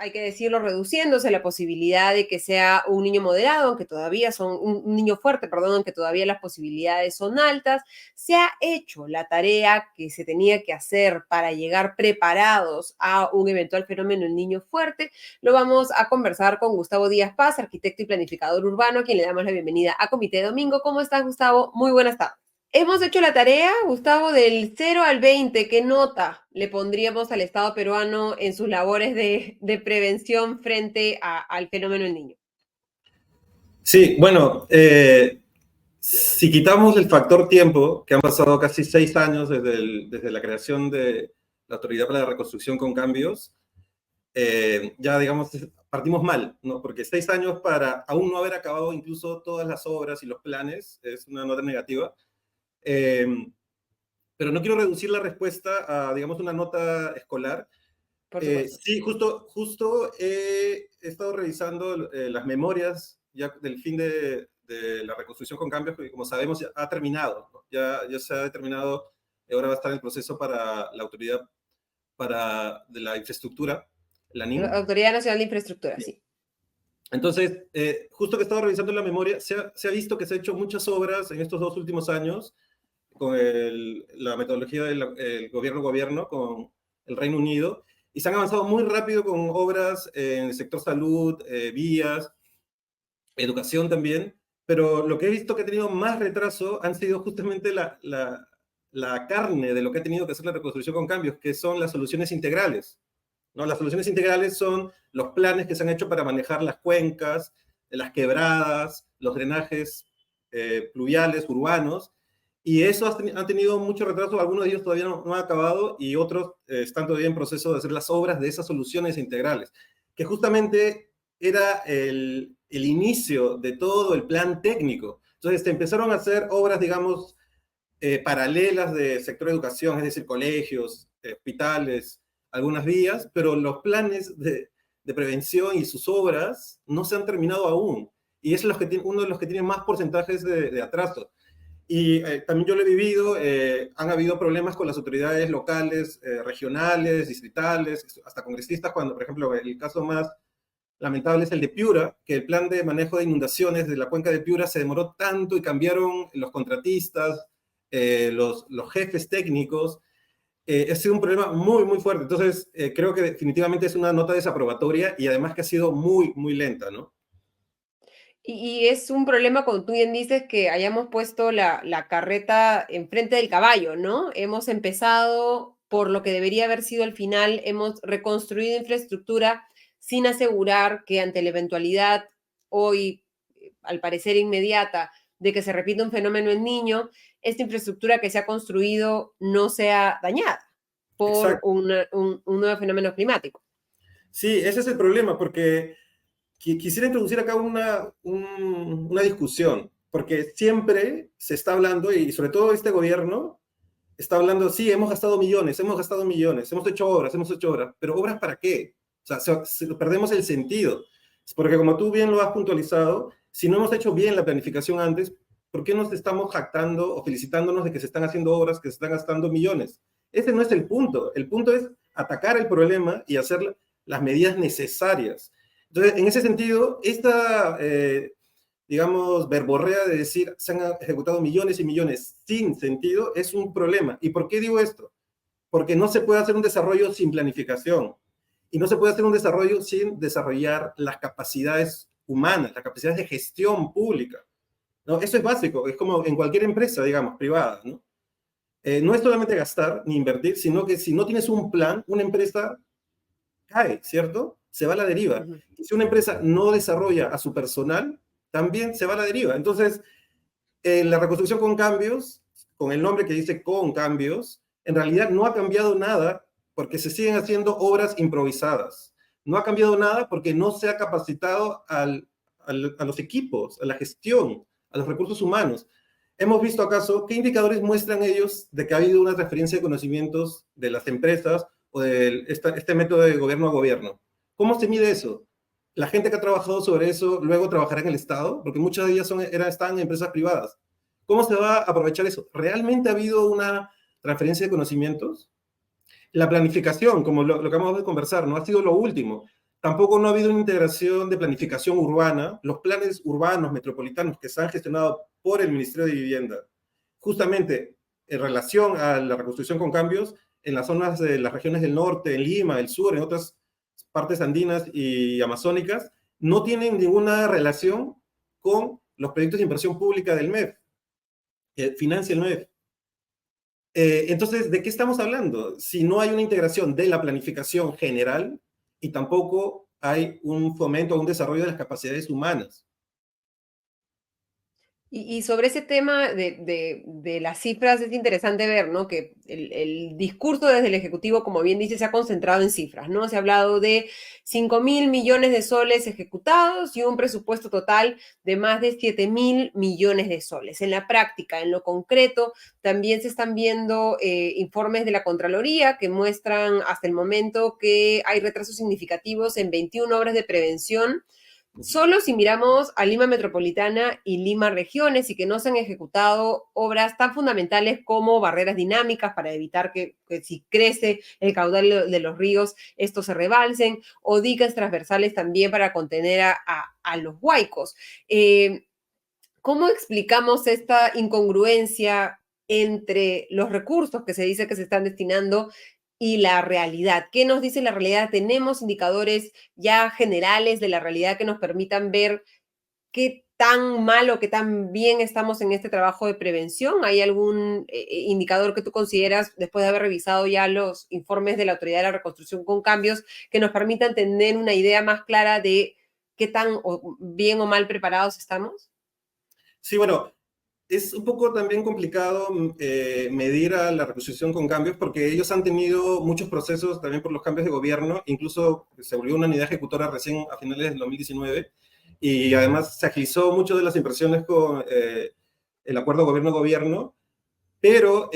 Hay que decirlo, reduciéndose la posibilidad de que sea un niño moderado, aunque todavía son un niño fuerte, perdón, aunque todavía las posibilidades son altas. Se ha hecho la tarea que se tenía que hacer para llegar preparados a un eventual fenómeno en niño fuerte. Lo vamos a conversar con Gustavo Díaz Paz, arquitecto y planificador urbano, a quien le damos la bienvenida a Comité Domingo. ¿Cómo estás, Gustavo? Muy buenas tardes. Hemos hecho la tarea, Gustavo, del 0 al 20. ¿Qué nota le pondríamos al Estado peruano en sus labores de prevención frente al fenómeno del niño? Sí, bueno, si quitamos el factor tiempo, que han pasado casi 6 años desde la creación de la Autoridad para la Reconstrucción con Cambios, ya digamos, partimos mal, ¿no? Porque 6 años para aún no haber acabado incluso todas las obras y los planes es una nota negativa. Pero no quiero reducir la respuesta a, digamos, una nota escolar. Por supuesto. Sí, justo he estado revisando las memorias ya del fin de la reconstrucción con cambios, que como sabemos ya ha terminado, ¿no? Ya se ha determinado, ahora va a estar en el proceso para la autoridad de la infraestructura, la La NIM. Autoridad Nacional de Infraestructura, sí. Entonces, justo que estaba revisando la memoria, se ha visto que se han hecho muchas obras en estos 2 últimos años con la metodología del gobierno, con el Reino Unido, y se han avanzado muy rápido con obras en el sector salud, vías, educación también, pero lo que he visto que ha tenido más retraso han sido justamente la carne de lo que ha tenido que hacer la reconstrucción con cambios, que son las soluciones integrales, ¿no? Las soluciones integrales son los planes que se han hecho para manejar las cuencas, las quebradas, los drenajes pluviales, urbanos, y eso ha tenido mucho retraso. Algunos de ellos todavía no han acabado y otros están todavía en proceso de hacer las obras de esas soluciones integrales, que justamente era el inicio de todo el plan técnico. Entonces se empezaron a hacer obras, digamos, paralelas de sector de educación, es decir, colegios, hospitales, algunas vías, pero los planes de prevención y sus obras no se han terminado aún. Y es uno de los que tiene más porcentajes de atraso. Y también yo lo he vivido, han habido problemas con las autoridades locales, regionales, distritales, hasta congresistas, cuando, por ejemplo, el caso más lamentable es el de Piura, que el plan de manejo de inundaciones de la cuenca de Piura se demoró tanto y cambiaron los contratistas, los jefes técnicos. Ha sido un problema muy, muy fuerte. Entonces, creo que definitivamente es una nota desaprobatoria y además que ha sido muy, muy lenta, ¿no? Y es un problema cuando tú bien dices que hayamos puesto la carreta enfrente del caballo, ¿no? Hemos empezado por lo que debería haber sido el final, hemos reconstruido infraestructura sin asegurar que ante la eventualidad hoy, al parecer inmediata, de que se repita un fenómeno en niño, esta infraestructura que se ha construido no sea dañada por Exacto. un nuevo fenómeno climático. Sí, ese es el problema, porque quisiera introducir acá una discusión, porque siempre se está hablando, y sobre todo este gobierno está hablando, sí, hemos gastado millones, hemos hecho obras, pero ¿obras para qué? O sea, perdemos el sentido. Porque como tú bien lo has puntualizado, si no hemos hecho bien la planificación antes, ¿por qué nos estamos jactando o felicitándonos de que se están haciendo obras, que se están gastando millones? Ese no es el punto. El punto es atacar el problema y hacer las medidas necesarias. Entonces, en ese sentido, digamos, verborrea de decir se han ejecutado millones y millones sin sentido es un problema. ¿Y por qué digo esto? Porque no se puede hacer un desarrollo sin planificación y no se puede hacer un desarrollo sin desarrollar las capacidades humanas, las capacidades de gestión pública, ¿no? Eso es básico, es como en cualquier empresa, digamos, privada, ¿no? No es solamente gastar ni invertir, sino que si no tienes un plan, una empresa cae, ¿cierto? Se va a la deriva. Ujú. Y si una empresa no desarrolla a su personal, también se va a la deriva. Entonces, la reconstrucción con cambios, con el nombre que dice con cambios, en realidad no ha cambiado nada porque se siguen haciendo obras improvisadas. No ha cambiado nada porque no se ha capacitado a los equipos, a la gestión, a los recursos humanos. Hemos visto acaso qué indicadores muestran ellos de que ha habido una transferencia de conocimientos de las empresas o de este método de gobierno a gobierno. ¿Cómo se mide eso? La gente que ha trabajado sobre eso luego trabajará en el Estado, porque muchas de ellas estaban en empresas privadas. ¿Cómo se va a aprovechar eso? ¿Realmente ha habido una transferencia de conocimientos? La planificación, como lo que acabamos de conversar, no ha sido lo último. Tampoco no ha habido una integración de planificación urbana. Los planes urbanos metropolitanos que se han gestionado por el Ministerio de Vivienda, justamente en relación a la reconstrucción con cambios, en las zonas de las regiones del norte, en Lima, el sur, en otras partes andinas y amazónicas, no tienen ninguna relación con los proyectos de inversión pública del MEF, que financia el MEF. Entonces, ¿de qué estamos hablando? Si no hay una integración de la planificación general y tampoco hay un fomento o un desarrollo de las capacidades humanas. Y sobre ese tema de las cifras es interesante ver, ¿no? Que el discurso desde el Ejecutivo, como bien dice, se ha concentrado en cifras, ¿no? Se ha hablado de 5.000 millones de soles ejecutados y un presupuesto total de más de 7.000 millones de soles. En la práctica, en lo concreto, también se están viendo informes de la Contraloría que muestran hasta el momento que hay retrasos significativos en 21 obras de prevención. Solo si miramos a Lima Metropolitana y Lima Regiones y que no se han ejecutado obras tan fundamentales como barreras dinámicas para evitar que si crece el caudal de los ríos, estos se rebalsen, o diques transversales también para contener a los huaicos. ¿Cómo explicamos esta incongruencia entre los recursos que se dice que se están destinando y la realidad? ¿Qué nos dice la realidad? ¿Tenemos indicadores ya generales de la realidad que nos permitan ver qué tan mal o qué tan bien estamos en este trabajo de prevención? ¿Hay algún indicador que tú consideras, después de haber revisado ya los informes de la Autoridad de la Reconstrucción con Cambios, que nos permitan tener una idea más clara de qué tan bien o mal preparados estamos? Sí, bueno, es un poco también complicado medir a la reconstrucción con cambios porque ellos han tenido muchos procesos también por los cambios de gobierno, incluso se volvió una unidad ejecutora recién a finales del 2019 y además se agilizó mucho de las inversiones con el acuerdo gobierno-gobierno, pero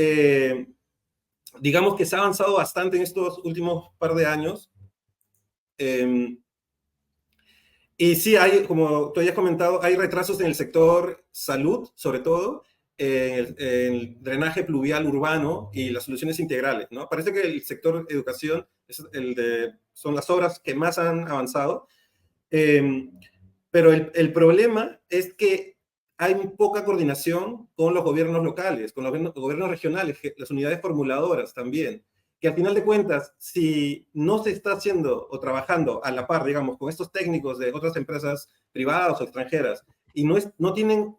digamos que se ha avanzado bastante en estos últimos par de años. Eh, Y sí, hay, como tú hayas comentado, hay retrasos en el sector salud, sobre todo, en el drenaje pluvial urbano y las soluciones integrales, ¿no? Parece que el sector educación es son las obras que más han avanzado, eh, pero el problema es que hay poca coordinación con los gobiernos locales, con los gobiernos regionales, las unidades formuladoras también, que al final de cuentas, si no se está haciendo o trabajando a la par, digamos, con estos técnicos de otras empresas privadas o extranjeras, y no tienen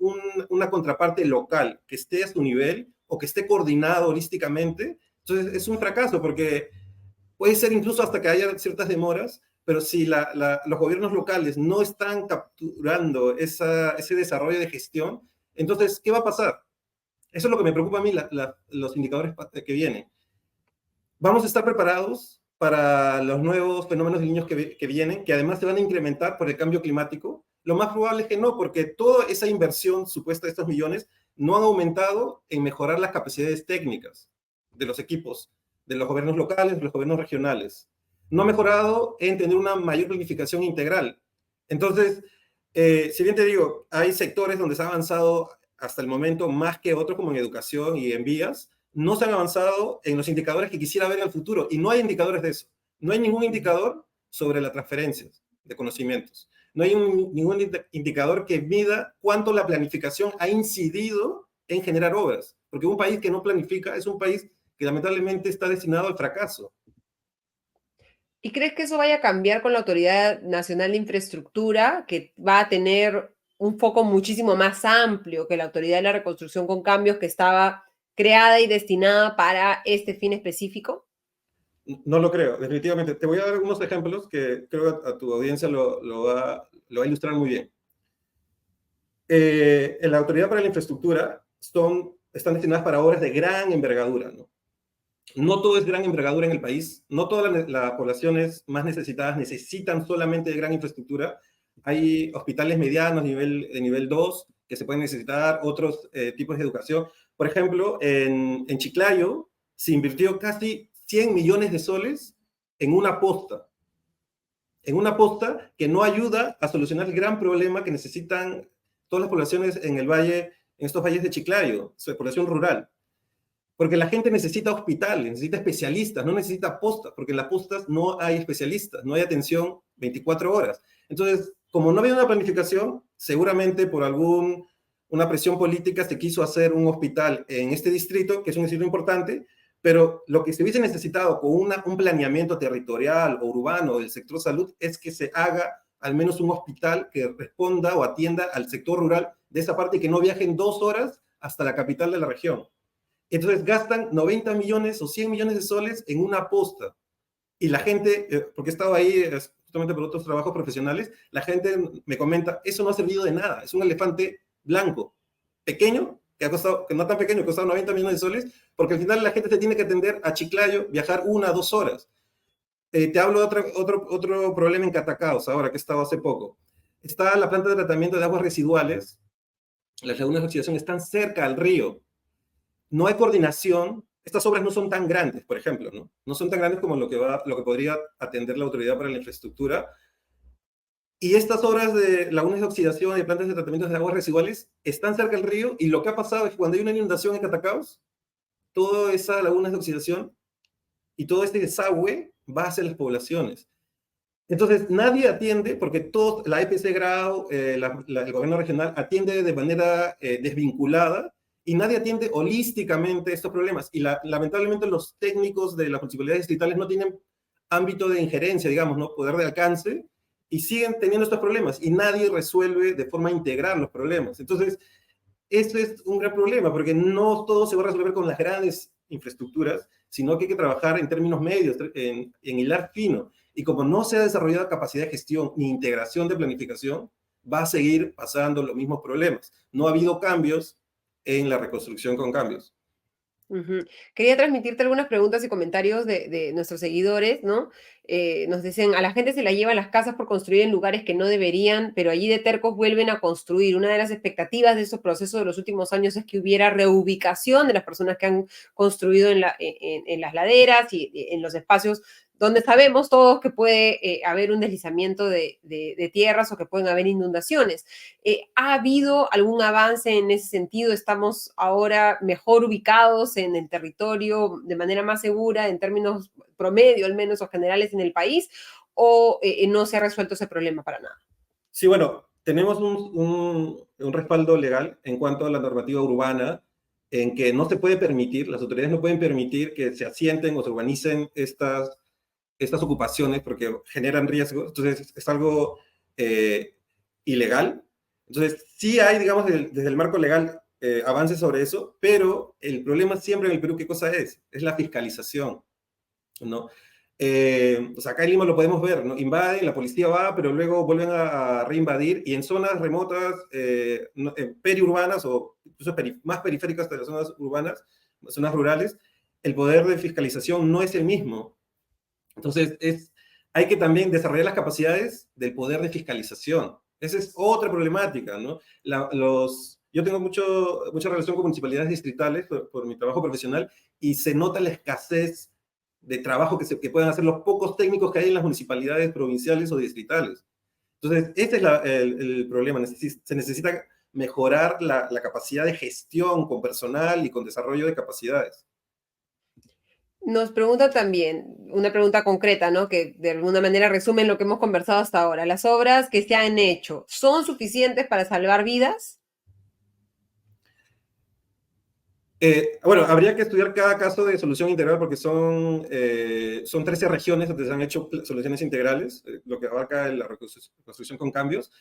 una contraparte local que esté a su nivel o que esté coordinado holísticamente, entonces es un fracaso porque puede ser incluso hasta que haya ciertas demoras, pero si los gobiernos locales no están capturando ese desarrollo de gestión, entonces, ¿qué va a pasar? Eso es lo que me preocupa a mí, los indicadores que vienen. ¿Vamos a estar preparados para los nuevos fenómenos de niños que vienen, que además se van a incrementar por el cambio climático? Lo más probable es que no, porque toda esa inversión supuesta de estos millones no han aumentado en mejorar las capacidades técnicas de los equipos, de los gobiernos locales, de los gobiernos regionales. No ha mejorado en tener una mayor planificación integral. Entonces, si bien te digo, hay sectores donde se ha avanzado hasta el momento más que otros, como en educación y en vías, no se han avanzado en los indicadores que quisiera ver en el futuro. Y no hay indicadores de eso. No hay ningún indicador sobre las transferencias de conocimientos. No hay ningún indicador que mida cuánto la planificación ha incidido en generar obras. Porque un país que no planifica es un país que lamentablemente está destinado al fracaso. ¿Y crees que eso vaya a cambiar con la Autoridad Nacional de Infraestructura, que va a tener un foco muchísimo más amplio que la Autoridad de la Reconstrucción con Cambios, que estaba creada y destinada para este fin específico? No lo creo, definitivamente. Te voy a dar algunos ejemplos que creo que a tu audiencia lo va a ilustrar muy bien. En la Autoridad para la Infraestructura están destinadas para obras de gran envergadura, ¿no? No todo es gran envergadura en el país, no todas las poblaciones más necesitadas necesitan solamente de gran infraestructura. Hay hospitales medianos de nivel 2 que se pueden necesitar, otros tipos de educación. Por ejemplo, en Chiclayo se invirtió casi 100 millones de soles en una posta que no ayuda a solucionar el gran problema que necesitan todas las poblaciones en el valle, en estos valles de Chiclayo, población rural. Porque la gente necesita hospitales, necesita especialistas, no necesita postas, porque en las postas no hay especialistas, no hay atención 24 horas. Entonces, como no había una planificación, seguramente por una presión política se quiso hacer un hospital en este distrito, que es un distrito importante, pero lo que se hubiese necesitado con un planeamiento territorial o urbano del sector salud es que se haga al menos un hospital que responda o atienda al sector rural de esa parte y que no viajen 2 horas hasta la capital de la región. Entonces gastan 90 millones o 100 millones de soles en una posta. Y la gente, porque he estado ahí justamente por otros trabajos profesionales, la gente me comenta, eso no ha servido de nada, es un elefante blanco, pequeño, que ha costado, que no tan pequeño, que ha costado 90 millones de soles, porque al final la gente se tiene que atender a Chiclayo, viajar 1 o 2 horas. Te hablo de otro problema en Catacaos, ahora que he estado hace poco. Está la planta de tratamiento de aguas residuales, las lagunas de oxidación están cerca al río, no hay coordinación, estas obras no son tan grandes, por ejemplo, ¿no? No son tan grandes como lo que podría atender la Autoridad para la Infraestructura. Y estas obras de lagunas de oxidación y plantas de tratamiento de aguas residuales están cerca del río y lo que ha pasado es que cuando hay una inundación en Catacaos, toda esa lagunas de oxidación y todo este desagüe va hacia las poblaciones. Entonces, nadie atiende, porque la EPC Grau, el gobierno regional atiende de manera desvinculada y nadie atiende holísticamente estos problemas. Y lamentablemente los técnicos de las municipalidades distritales no tienen ámbito de injerencia, digamos, ¿no? Poder de alcance, y siguen teniendo estos problemas y nadie resuelve de forma integral los problemas. Entonces, eso es un gran problema, porque no todo se va a resolver con las grandes infraestructuras, sino que hay que trabajar en términos medios, en hilar fino. Y como no se ha desarrollado capacidad de gestión ni integración de planificación, va a seguir pasando los mismos problemas. No ha habido cambios en la reconstrucción con cambios. Ujú. Quería transmitirte algunas preguntas y comentarios de nuestros seguidores, ¿no? Nos dicen, a la gente se la lleva a las casas por construir en lugares que no deberían, pero allí de tercos vuelven a construir. Una de las expectativas de estos procesos de los últimos años es que hubiera reubicación de las personas que han construido en las laderas y en los espacios donde sabemos todos que puede haber un deslizamiento de tierras o que pueden haber inundaciones. ¿Ha habido algún avance en ese sentido? ¿Estamos ahora mejor ubicados en el territorio de manera más segura en términos promedio, al menos, o generales en el país? ¿O no se ha resuelto ese problema para nada? Sí, bueno, tenemos un respaldo legal en cuanto a la normativa urbana, en que no se puede permitir, las autoridades no pueden permitir que se asienten o se urbanicen estas ocupaciones porque generan riesgos. Entonces, es algo ilegal. Entonces, sí hay, digamos, desde el marco legal avances sobre eso, pero el problema siempre en el Perú, ¿qué cosa es? Es la fiscalización, ¿no? O sea, acá en Lima lo podemos ver, ¿no? Invaden, la policía va, pero luego vuelven a reinvadir y en zonas remotas, periurbanas o incluso más periféricas de las zonas urbanas, zonas rurales, el poder de fiscalización no es el mismo. Entonces, hay que también desarrollar las capacidades del poder de fiscalización. Esa es otra problemática, ¿no? Yo tengo mucha relación con municipalidades distritales por mi trabajo profesional y se nota la escasez de trabajo que pueden hacer los pocos técnicos que hay en las municipalidades provinciales o distritales. Entonces, este es el problema. Se necesita mejorar la capacidad de gestión con personal y con desarrollo de capacidades. Nos pregunta también, una pregunta concreta, ¿no? Que de alguna manera resumen lo que hemos conversado hasta ahora. ¿Las obras que se han hecho son suficientes para salvar vidas? Bueno, habría que estudiar cada caso de solución integral porque son 13 regiones donde se han hecho soluciones integrales, lo que abarca la reconstrucción con cambios.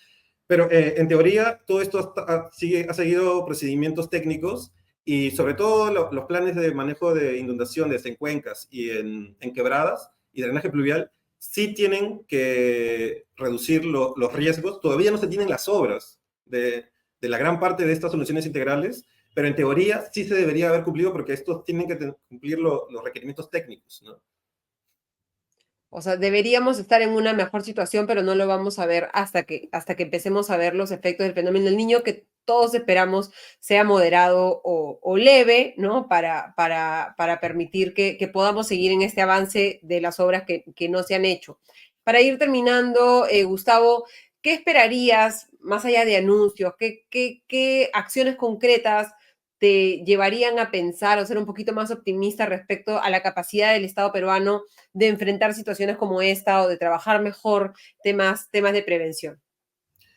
Pero en teoría, todo esto ha seguido procedimientos técnicos y sobre todo los planes de manejo de inundaciones en cuencas y en quebradas y drenaje pluvial sí tienen que reducir los riesgos. Todavía no se tienen las obras de la gran parte de estas soluciones integrales, pero en teoría sí se debería haber cumplido porque estos tienen que cumplir los requerimientos técnicos, ¿no? O sea, deberíamos estar en una mejor situación, pero no lo vamos a ver hasta que empecemos a ver los efectos del fenómeno del niño, que todos esperamos sea moderado o leve, ¿no? Para permitir que podamos seguir en este avance de las obras que no se han hecho. Para ir terminando, Gustavo, ¿qué esperarías más allá de anuncios? ¿Qué acciones concretas te llevarían a pensar o ser un poquito más optimista respecto a la capacidad del Estado peruano de enfrentar situaciones como esta o de trabajar mejor temas de prevención?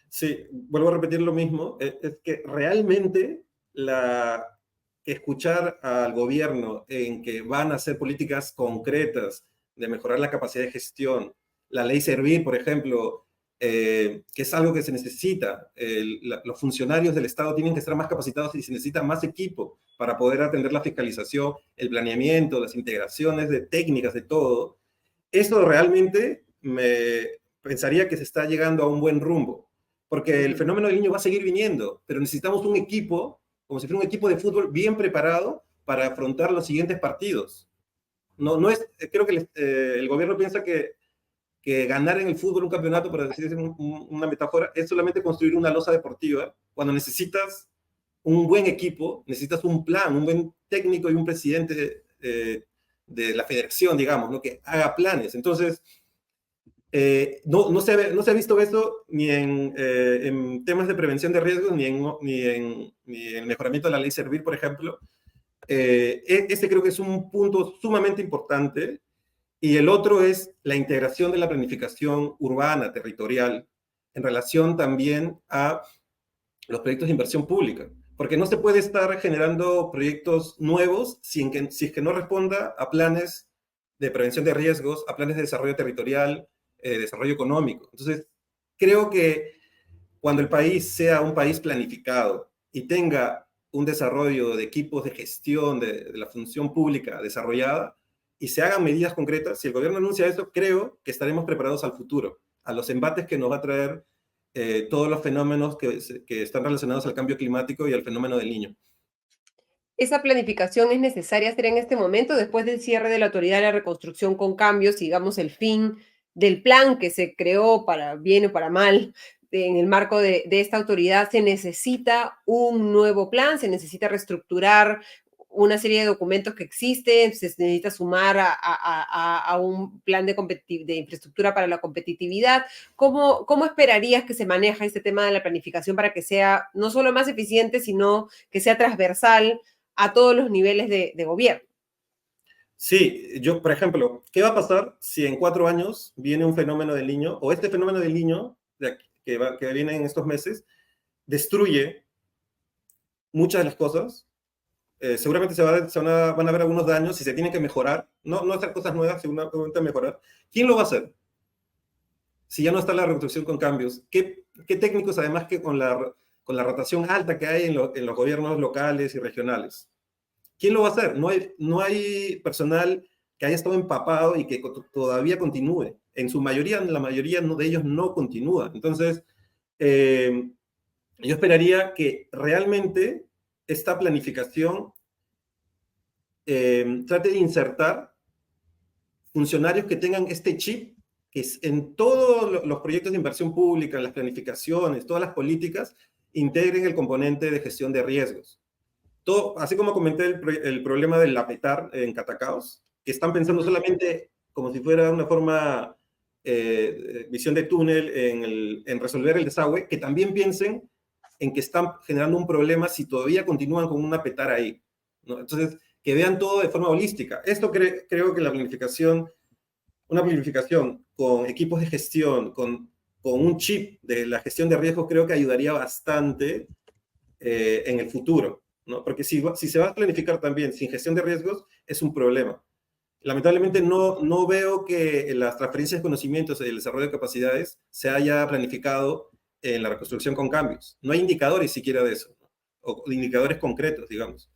Sí, vuelvo a repetir lo mismo, es que realmente escuchar al gobierno en que van a hacer políticas concretas de mejorar la capacidad de gestión, la ley Servir, por ejemplo, que es algo que se necesita. Los funcionarios del Estado tienen que estar más capacitados y se necesita más equipo para poder atender la fiscalización, el planeamiento, las integraciones de técnicas, de todo. Eso realmente me pensaría que se está llegando a un buen rumbo, porque el Ujú. fenómeno del niño va a seguir viniendo, pero necesitamos un equipo, como si fuera un equipo de fútbol bien preparado para afrontar los siguientes partidos. No es, creo que el gobierno piensa que ganar en el fútbol un campeonato, por decir una metáfora, es solamente construir una losa deportiva, cuando necesitas un buen equipo, necesitas un plan, un buen técnico y un presidente de la federación, digamos, ¿no? Que haga planes. Entonces, no se ha visto eso ni en temas de prevención de riesgos, ni en mejoramiento de la ley Servir, por ejemplo. Este creo que es un punto sumamente importante. Y el otro es la integración de la planificación urbana, territorial, en relación también a los proyectos de inversión pública. Porque no se puede estar generando proyectos nuevos si es que no responda a planes de prevención de riesgos, a planes de desarrollo territorial, desarrollo económico. Entonces, creo que cuando el país sea un país planificado y tenga un desarrollo de equipos de gestión de la función pública desarrollada y se hagan medidas concretas, si el gobierno anuncia eso, creo que estaremos preparados al futuro, a los embates que nos va a traer todos los fenómenos que están relacionados al cambio climático y al fenómeno del niño. ¿Esa planificación es necesaria hacer en este momento, después del cierre de la Autoridad de la Reconstrucción con Cambios, digamos, el fin del plan que se creó para bien o para mal en el marco de esta autoridad? ¿Se necesita un nuevo plan? ¿Se necesita reestructurar una serie de documentos que existen? ¿Se necesita sumar a un plan de infraestructura para la competitividad? ¿Cómo esperarías que se maneja este tema de la planificación para que sea no solo más eficiente, sino que sea transversal a todos los niveles de gobierno? Sí, yo, por ejemplo, ¿qué va a pasar si en 4 años viene un fenómeno del niño, o este fenómeno del niño que viene en estos meses, destruye muchas de las cosas? Seguramente van a haber algunos daños y se tienen que mejorar, no hacer cosas nuevas, seguramente mejorar. ¿Quién lo va a hacer? Si ya no está la reconstrucción con cambios, ¿qué técnicos, además que con la rotación alta que hay en los gobiernos locales y regionales? ¿Quién lo va a hacer? No hay personal que haya estado empapado y que todavía continúe. En su mayoría, la mayoría de ellos no continúa. Entonces, yo esperaría que realmente esta planificación trate de insertar funcionarios que tengan este chip, que es en todos los proyectos de inversión pública, en las planificaciones, todas las políticas, integren el componente de gestión de riesgos. Todo, así como comenté el problema del apetar en Catacaos, que están pensando Ujú. solamente como si fuera una forma, visión de túnel en resolver el desagüe, que también piensen en que están generando un problema si todavía continúan con un apetar ahí, ¿no? Entonces, que vean todo de forma holística. Esto creo que una planificación con equipos de gestión, con un chip de la gestión de riesgos, creo que ayudaría bastante en el futuro, ¿no? Porque si se va a planificar también sin gestión de riesgos, es un problema. Lamentablemente no veo que las transferencias de conocimientos y el desarrollo de capacidades se haya planificado en la reconstrucción con cambios. No hay indicadores siquiera de eso, ¿no? O indicadores concretos, digamos.